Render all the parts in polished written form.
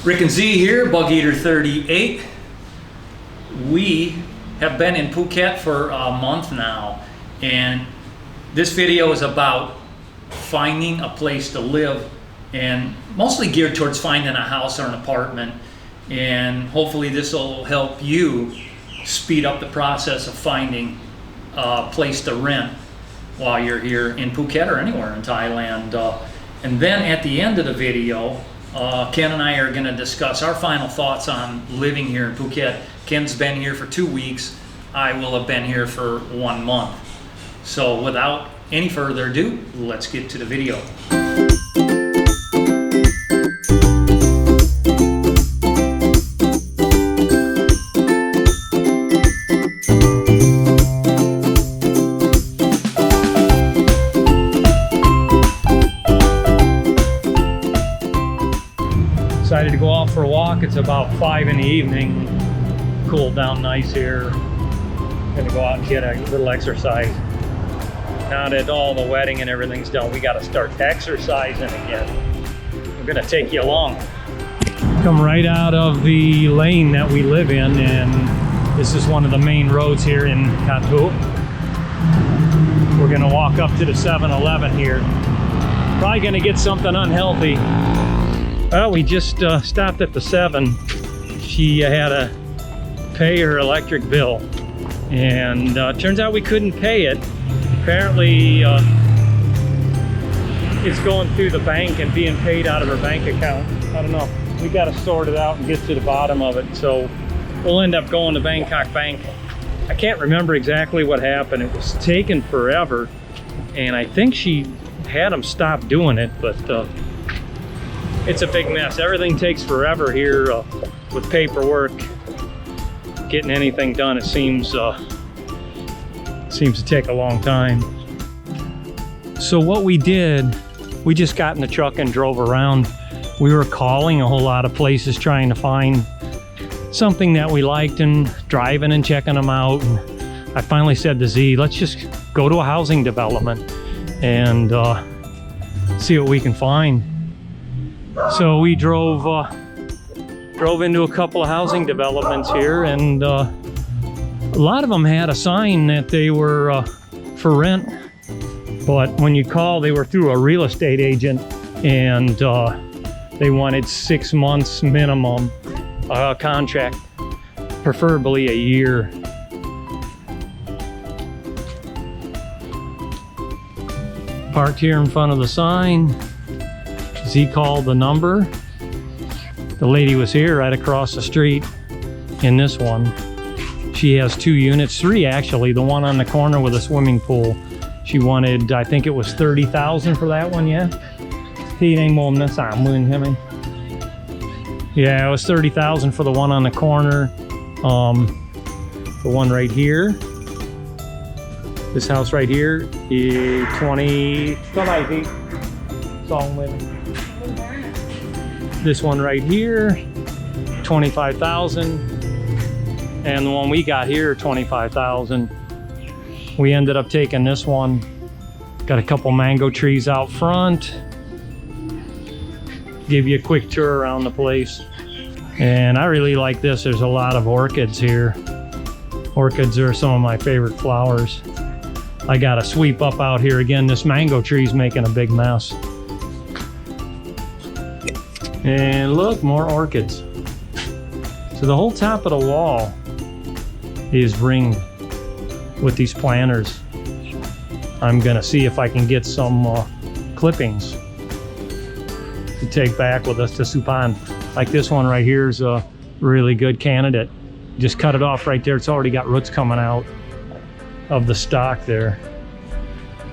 Rick and Z here, Bug Eater 38. We have been in Phuket for a month now, and this video is about finding a place to live, and mostly geared towards finding a house or an apartment. And hopefully this will help you speed up the process of finding a place to rent while you're here in Phuket or anywhere in Thailand. And then at the end of the video, Ken and I are going to discuss our final thoughts on living here in Phuket. Ken's been here for 2 weeks. I will have been here for 1 month. So without any further ado, let's get to the video. Decided to go out for a walk. It's about 5 in the evening. Cooled down nice here. Gonna go out and get a little exercise. Now that all the wedding and everything's done, we gotta start exercising again. We're gonna take you along. Come right out of the lane that we live in, and this is one of the main roads here in Kathu. We're gonna walk up to the 7-Eleven here. Probably gonna get something unhealthy. Well, we just stopped at the 7. She had to pay her electric bill, and turns out we couldn't pay it. Apparently it's going through the bank and being paid out of her bank account. I don't know. We got to sort it out and get to the bottom of it. So we'll end up going to Bangkok Bank. I can't remember exactly what happened. It was taking forever, and I think she had them stop doing it, but it's a big mess. Everything takes forever here with paperwork. Getting anything done, it seems to take a long time. So what we did, we just got in the truck and drove around. We were calling a whole lot of places trying to find something that we liked, and driving and checking them out. And I finally said to Z, let's just go to a housing development and see what we can find. So we drove into a couple of housing developments here, and a lot of them had a sign that they were for rent, but when you call, they were through a real estate agent, and they wanted 6 months minimum contract, preferably a year. Parked here in front of the sign. Z called the number. The lady was here right across the street in this one. She has 2 units, 3 actually. The one on the corner with a swimming pool. She wanted, I think it was 30,000 for that one, yeah? Yeah, it was 30,000 for the one on the corner. The one right here, this house right here, is 20. This one right here, 25,000, and the one we got here, 25,000. We ended up taking this one. Got a couple mango trees out front. Give you a quick tour around the place. And I really like this. There's a lot of orchids here. Orchids are some of my favorite flowers. I got to sweep up out here again. This mango tree's making a big mess. And look, more orchids. So the whole top of the wall is ringed with these planters. I'm gonna see if I can get some clippings to take back with us to Supan. Like this one right here is a really good candidate. Just cut it off right there. It's already got roots coming out of the stock there.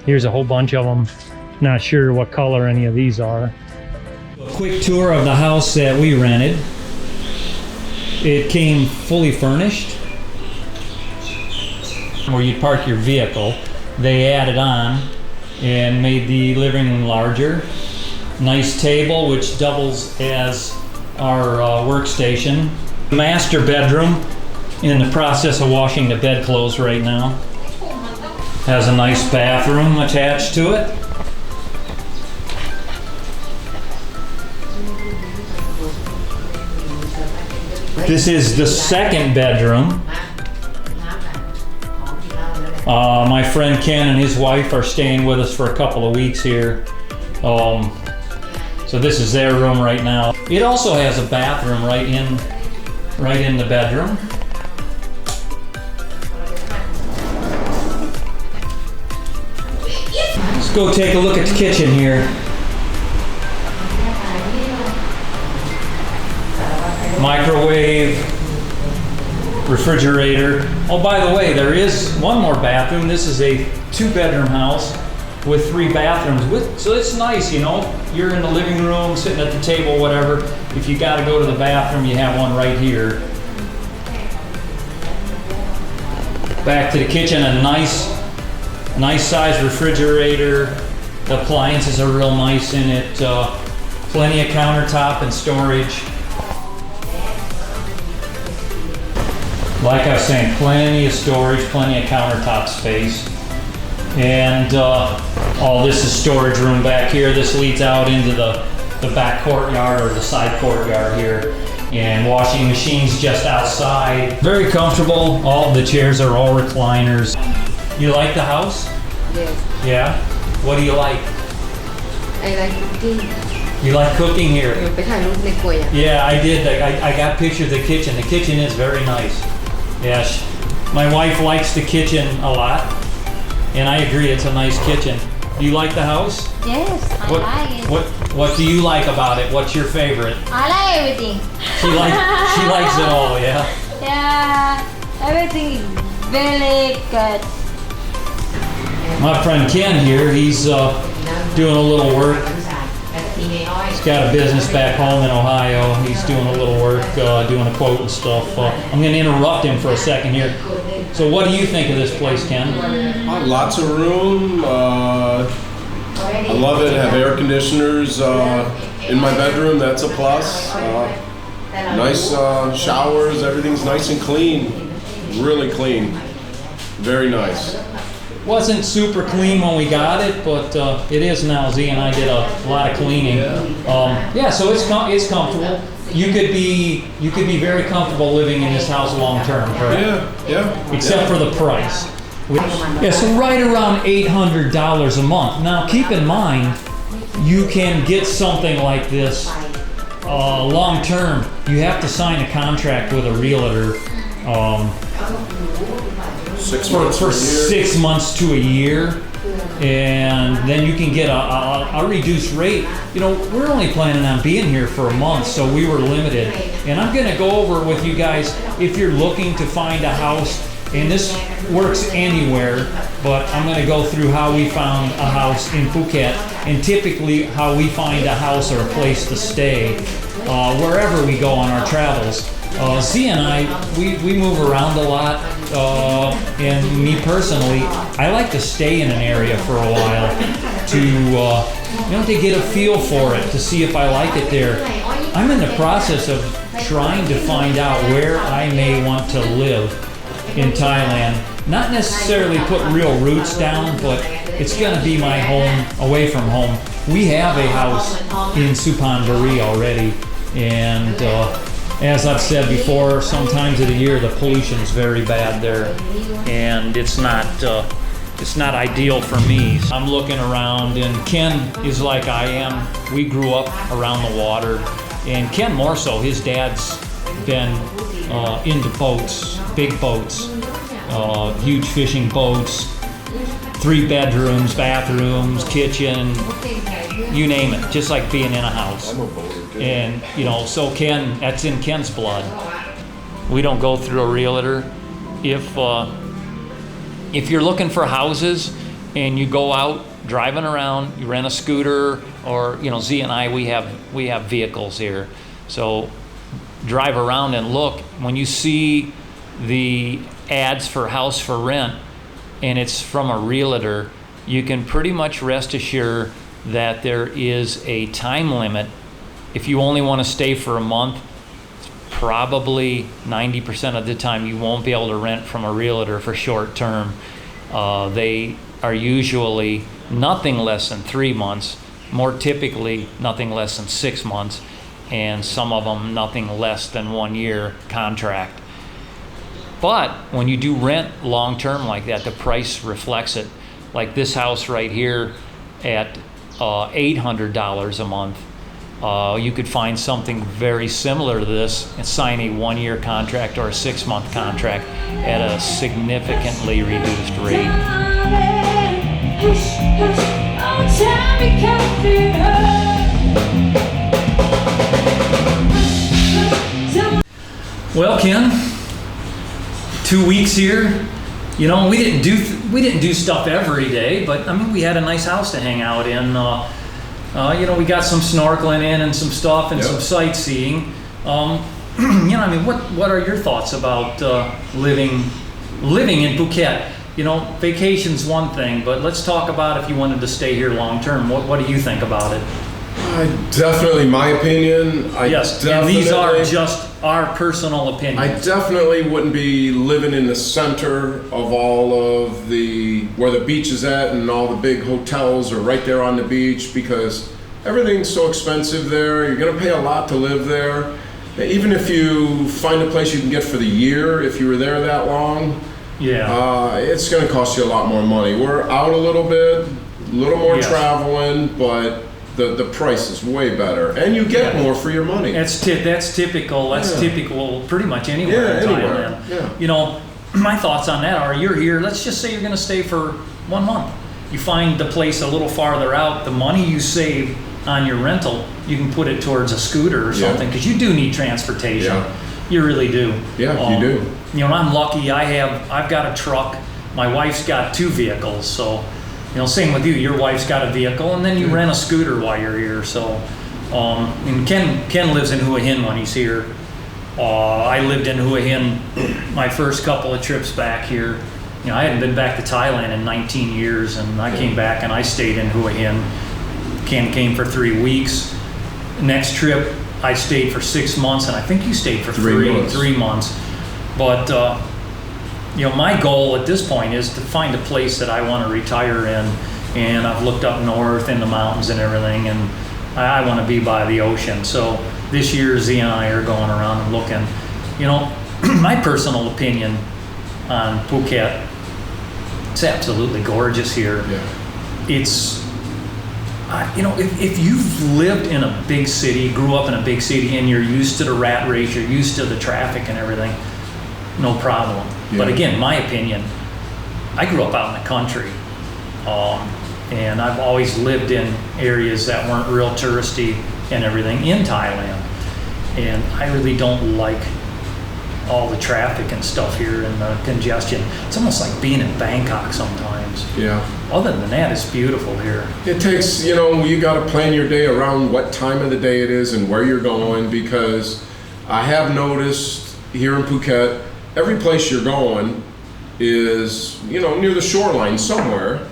Here's a whole bunch of them. Not sure what color any of these are. A quick tour of the house that we rented. It came fully furnished, where you park your vehicle. They added on and made the living room larger. Nice table which doubles as our workstation. Master bedroom, in the process of washing the bedclothes right now. Has a nice bathroom attached to it. This is the second bedroom. My friend Ken and his wife are staying with us for a couple of weeks here. So this is their room right now. It also has a bathroom right in the bedroom. Let's go take a look at the kitchen here. Microwave, refrigerator. Oh, by the way, there is one more bathroom. This is a 2-bedroom house with 3 bathrooms. So it's nice, you know. You're in the living room, sitting at the table, whatever. If you got to go to the bathroom, you have one right here. Back to the kitchen, a nice size refrigerator. The appliances are real nice in it. Plenty of countertop and storage. Like I was saying, plenty of storage, plenty of countertop space. And this is storage room back here. This leads out into the back courtyard or the side courtyard here. And washing machines just outside. Very comfortable. All the chairs are all recliners. You like the house? Yes. Yeah? What do you like? I like cooking. You like cooking here? Yeah, I did. I got pictures of the kitchen. The kitchen is very nice. Yes. My wife likes the kitchen a lot. And I agree, it's a nice kitchen. Do you like the house? Yes, I like it. What do you like about it? What's your favorite? I like everything. She likes it all, yeah? Yeah, everything is very good. My friend Ken here, he's doing a little work. He's got a business back home in Ohio. He's doing a little work, doing a quote and stuff. I'm going to interrupt him for a second here. So what do you think of this place, Ken? Lots of room. I love it. Have air conditioners in my bedroom. That's a plus. Nice showers. Everything's nice and clean. Really clean. Very nice. Wasn't super clean when we got it, but it is now. Z and I did a lot of cleaning. So it's comfortable. You could be very comfortable living in this house long term, correct? Yeah. Except for the price. So right around $800 a month. Now keep in mind, you can get something like this long term. You have to sign a contract with a realtor. 6 months for 6 months to a year, and then you can get a reduced rate. You know, we're only planning on being here for a month, so we were limited. And I'm going to go over with you guys, if you're looking to find a house, and this works anywhere, but I'm going to go through how we found a house in Phuket, and typically how we find a house or a place to stay wherever we go on our travels. Z and I, we move around a lot, and me personally, I like to stay in an area for a while to get a feel for it, to see if I like it there. I'm in the process of trying to find out where I may want to live in Thailand. Not necessarily put real roots down, but it's going to be my home away from home. We have a house in Suphanburi already, and as I've said before, sometimes of the year the pollution is very bad there, and it's not ideal for me. I'm looking around, and Ken is like I am. We grew up around the water, and Ken more so. His dad's been into boats, big boats, huge fishing boats, 3 bedrooms, bathrooms, kitchen, you name it, just like being in a house. And, so Ken, that's in Ken's blood. We don't go through a realtor. If you're looking for houses and you go out driving around, you rent a scooter, or, Z and I, we have vehicles here. So drive around and look. When you see the ads for house for rent and it's from a realtor, you can pretty much rest assured that there is a time limit. If you only want to stay for a month, probably 90% of the time you won't be able to rent from a realtor for short term. They are usually nothing less than 3 months, more typically nothing less than 6 months. and some of them nothing less than 1 year contract. But when you do rent long term like that, the price reflects it. Like this house right here at $800 a month. You could find something very similar to this and sign a 1 year contract or a 6-month contract at a significantly reduced rate. Well, Ken, 2 weeks here. You know, we didn't do stuff every day, but I mean, we had a nice house to hang out in. You know, we got some snorkeling in and some stuff and some sightseeing. You know, I mean, what are your thoughts about living in Phuket? You know, vacation's one thing, but let's talk about if you wanted to stay here long term. What do you think about it? Definitely, my opinion. Yes, and these are just our personal opinions. I definitely wouldn't be living in the center of all of where the beach is at, and all the big hotels are right there on the beach, because everything's so expensive there. You're going to pay a lot to live there. Even if you find a place you can get for the year, if you were there that long, it's going to cost you a lot more money. We're out a little bit, a little more traveling, but the price is way better, and you get more for your money. That's typical. That's typical pretty much anywhere in Thailand. Yeah. You know, my thoughts on that are, you're here, let's just say you're going to stay for 1 month. You find the place a little farther out, the money you save on your rental, you can put it towards a scooter or something, because you do need transportation. You really do. Yeah, you do. You know, I'm lucky. I've got a truck. My wife's got 2 vehicles, so you know, same with you. Your wife's got a vehicle, and then you rent a scooter while you're here. So, and Ken lives in Hua Hin when he's here. I lived in Hua Hin my first couple of trips back here. You know, I hadn't been back to Thailand in 19 years, and I came back and I stayed in Hua Hin. Ken came for 3 weeks. Next trip, I stayed for 6 months, and I think you stayed for 3 months. But you know, my goal at this point is to find a place that I want to retire in, and I've looked up north in the mountains and everything, and I want to be by the ocean. So this year, Z and I are going around and looking. You know, my personal opinion on Phuket, it's absolutely gorgeous here. It's, you know, if you've lived in a big city, grew up in a big city, and you're used to the rat race, you're used to the traffic and everything, no problem. But again, my opinion, I grew up out in the country, and I've always lived in areas that weren't real touristy and everything in Thailand, and I really don't like all the traffic and stuff here and the congestion. It's almost like being in Bangkok sometimes. Other than that, it's beautiful here. It takes, you know, you got to plan your day around what time of the day it is and where you're going, because I have noticed here in Phuket, every place you're going is, you know, near the shoreline somewhere.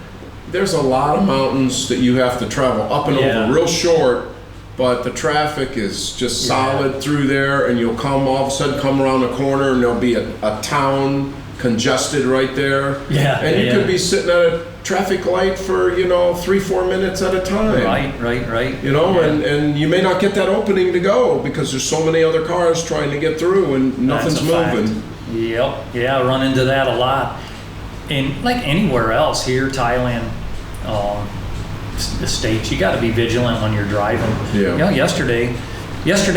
There's a lot of mountains that you have to travel up and over real short, but the traffic is just solid through there, and you'll all of a sudden come around the corner and there'll be a town congested right there. And you could be sitting at a traffic light for, you know, 3-4 minutes at a time. Right. You know, and you may not get that opening to go because there's so many other cars trying to get through and nothing's moving. I run into that a lot. And like anywhere else here, Thailand, the States, you got to be vigilant when you're driving. You know, yesterday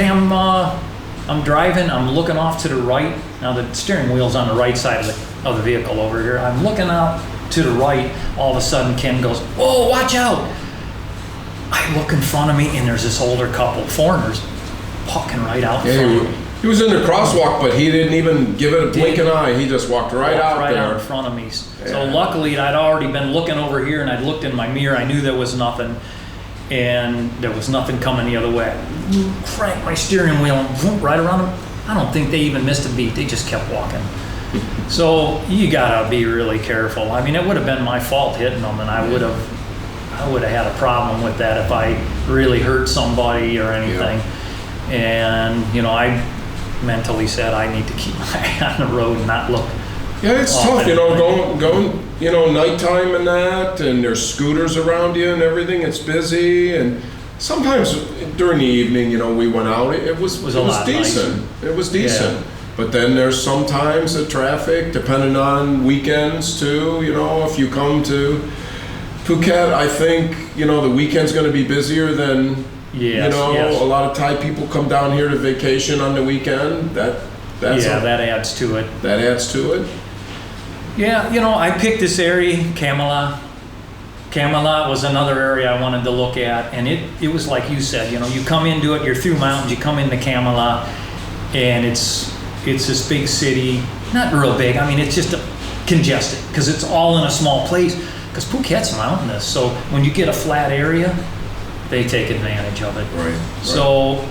I'm driving, I'm looking off to the right. Now the steering wheel's on the right side of the vehicle over here. I'm looking out to the right. All of a sudden Ken goes, "Whoa, watch out." I look in front of me, and there's this older couple, foreigners, walking right out in front of me. He was in the crosswalk, but he didn't even give it a blinking eye. He just walked right out in front of me. So luckily, I'd already been looking over here, and I'd looked in my mirror. I knew there was nothing, and there was nothing coming the other way. I cranked my steering wheel and whoop, right around them. I don't think they even missed a beat. They just kept walking. So you gotta be really careful. I mean, it would have been my fault hitting them, and I would have had a problem with that if I really hurt somebody or anything. And you know, I mentally said I need to keep my eye on the road and not look. It's tough, you know, going, you know, nighttime and that, and there's scooters around you and everything. It's busy, and Sometimes during the evening, you know, we went out. It was a lot decent. It was decent. Yeah. But then there's sometimes the traffic, depending on weekends too. You know, if you come to Phuket, I think, you know, the weekend's going to be busier than, you know, a lot of Thai people come down here to vacation on the weekend. That adds to it. That adds to it. Yeah, you know, I picked this area, Kamala. Kamala was another area I wanted to look at, and it was like you said, you know, you come into it, you're through mountains, you come into Kamala, and it's this big city, not real big, I mean, it's just congested, because it's all in a small place, because Phuket's mountainous, so when you get a flat area, they take advantage of it. Right. So,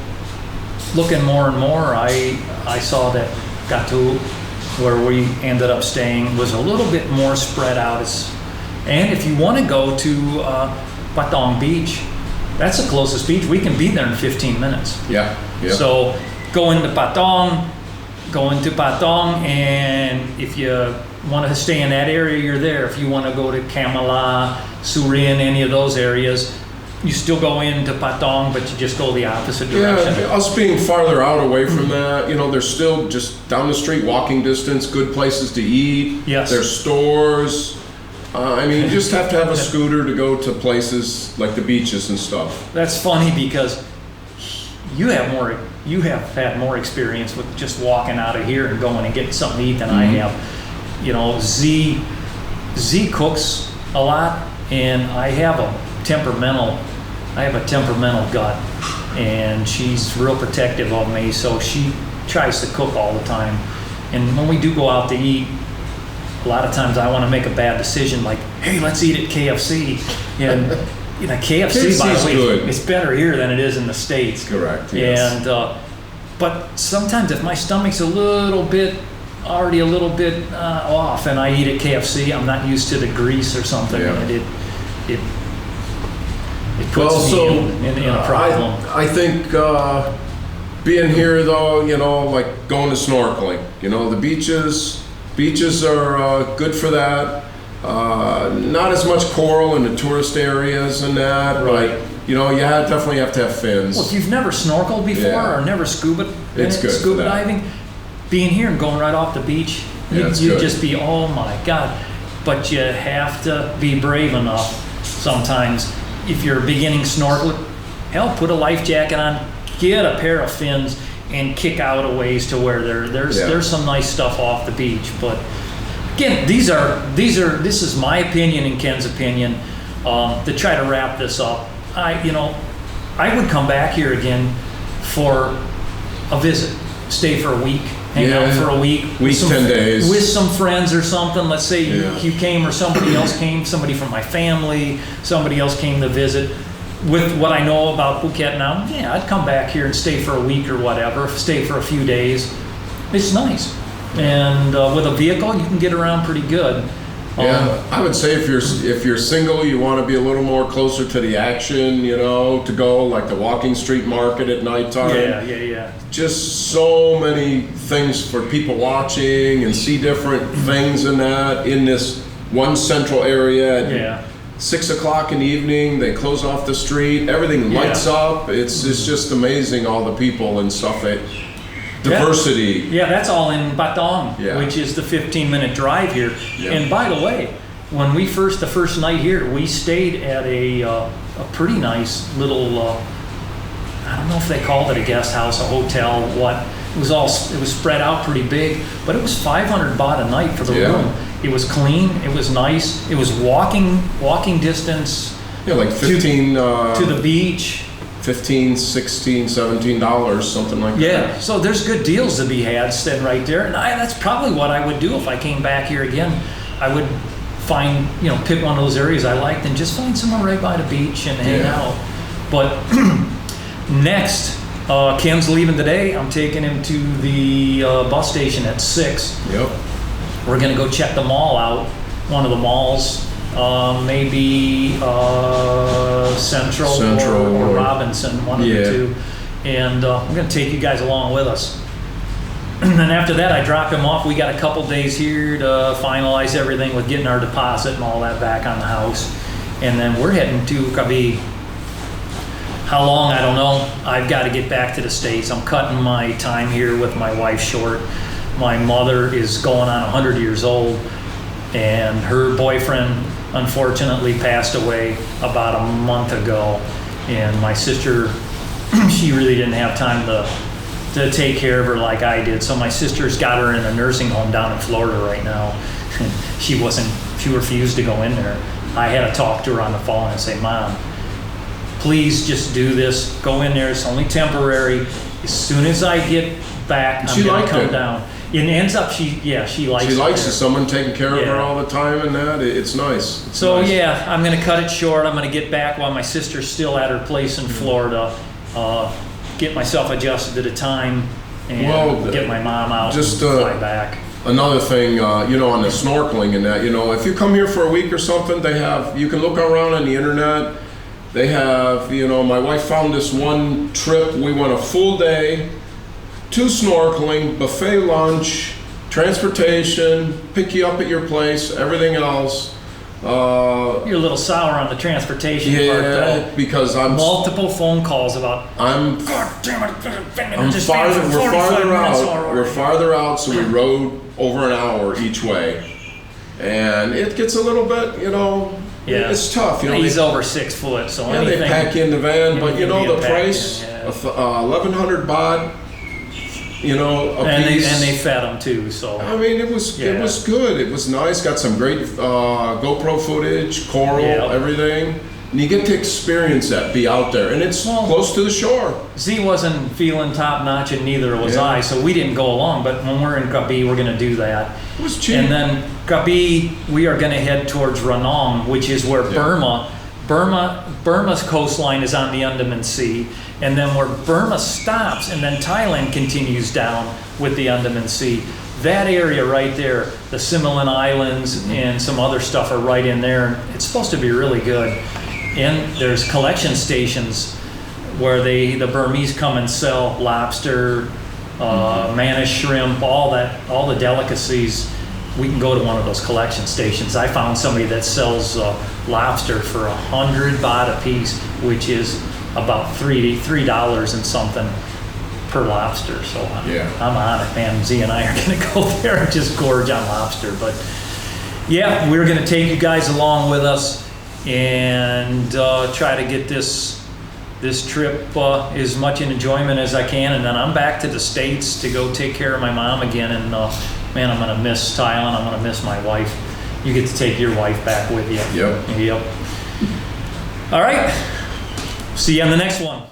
looking more and more, I saw that got to where we ended up staying was a little bit more spread out. And if you want to go to Patong Beach, that's the closest beach. We can be there in 15 minutes. Yeah. So go into Patong, and if you want to stay in that area, you're there. If you want to go to Kamala, Surin, any of those areas, you still go into Patong, but you just go the opposite direction. Yeah, us being farther out away from that, you know, there's still just down the street, walking distance, good places to eat. Yes. There's stores. I mean, you just have to have a scooter to go to places like the beaches and stuff. That's funny because you have had more experience with just walking out of here and going and getting something to eat than I have. You know, Z cooks a lot, and I have a temperamental gut, and she's real protective of me, so she tries to cook all the time. And when we do go out to eat, a lot of times I want to make a bad decision, like, hey, let's eat at KFC. And you know, KFC, by the way, good. It's better here than it is in the States. Correct. Yes. And but sometimes if my stomach's already a little bit off, and I eat at KFC, I'm not used to the grease or something, and it puts me in a problem. I think being here, though, you know, like going to snorkeling, you know, the beaches are good for that. Not as much coral in the tourist areas and that, Right. but you know, definitely have to have fins. Well, if you've never snorkeled before or never scuba It's good for scuba that. diving, being here and going right off the beach, you'd just be, oh my God. But you have to be brave enough sometimes. If you're a beginning snorkeler, hell, put a life jacket on, get a pair of fins, and kick out a ways to where there's some nice stuff off the beach. But again, this is my opinion and Ken's opinion. To try to wrap this up, I would come back here again for a visit, stay for a week, hang out for a week, 10 days with some friends or something. Let's say you came, or somebody else came, somebody from my family, somebody else came to visit. With what I know about Phuket now, I'd come back here and stay for a week or whatever, stay for a few days. It's nice. And with a vehicle, you can get around pretty good. I would say if you're single, you want to be a little more closer to the action, you know, to go like the walking street market at nighttime. Yeah. Just so many things for people watching and see different things in this one central area. Yeah. 6 o'clock in the evening, they close off the street, everything lights up. It's just amazing, all the people and stuff. Diversity. Yeah, that's all in Patong, which is the 15-minute drive here. Yeah. And by the way, when the first night here, we stayed at a pretty nice little, I don't know if they called it a guest house, a hotel, what. It was spread out pretty big, but it was 500 baht a night for the room. It was clean, it was nice, it was walking distance. Yeah, like 15 to the beach. $15, $16, $17, something like that. Yeah, so there's good deals to be had sitting right there, and that's probably what I would do if I came back here again. I would find, pick one of those areas I liked and just find somewhere right by the beach and hang out. But next, Ken's leaving today. I'm taking him to the bus station at 6. Yep. We're gonna go check the mall out, one of the malls. Maybe Central or Robinson, one of the two. And we're going to take you guys along with us. And then after that, I drop him off. We got a couple days here to finalize everything with getting our deposit and all that back on the house. And then we're heading to Krabi. How long, I don't know. I've got to get back to the States. I'm cutting my time here with my wife short. My mother is going on 100 years old, and her boyfriend unfortunately passed away about a month ago. And my sister, she really didn't have time to take care of her like I did. So my sister's got her in a nursing home down in Florida right now. She refused to go in there. I had to talk to her on the phone and say, Mom, please just do this. Go in there. It's only temporary. As soon as I get back, I'm going to come down. And ends up, she likes it. She likes it. Someone taking care of her all the time and that. It's nice. Yeah, I'm going to cut it short. I'm going to get back while my sister's still at her place in Florida. Get myself adjusted to the time and get my mom out and fly back. Another thing, on the snorkeling and that, if you come here for a week or something, you can look around on the internet. They have, my wife found this one trip. We went a full day, 2 snorkeling, buffet lunch, transportation, pick you up at your place, everything else. You're a little sour on the transportation part, though. Because I'm multiple phone calls about. God damn it! We're farther out, so we rode over an hour each way, and it gets a little bit, it's tough. He's over 6 foot, so they pack you in the van, but the price, 1,100 baht. And they fed them too. So I mean, it was good. It was nice. Got some great GoPro footage, coral, everything. And you get to experience that, be out there, and it's close to the shore. Z wasn't feeling top notch, and neither was I. So we didn't go along. But when we're in Krabi, we're going to do that. It was cheap. And then Krabi, we are going to head towards Ranong, which is where Burma's coastline is on the Andaman Sea, and then where Burma stops, and then Thailand continues down with the Andaman Sea. That area right there, the Similan Islands and some other stuff are right in there. It's supposed to be really good. And there's collection stations where the Burmese come and sell lobster, manna shrimp, all the delicacies. We can go to one of those collection stations. I found somebody that sells lobster for 100 baht a piece, which is about $3 and something per lobster. So I'm on it, man. Z and I are going to go there and just gorge on lobster. But yeah, we're going to take you guys along with us and try to get this trip as much in enjoyment as I can. And then I'm back to the States to go take care of my mom again. And man, I'm going to miss Thailand. I'm going to miss my wife. You get to take your wife back with you. Yep. All right. See you on the next one.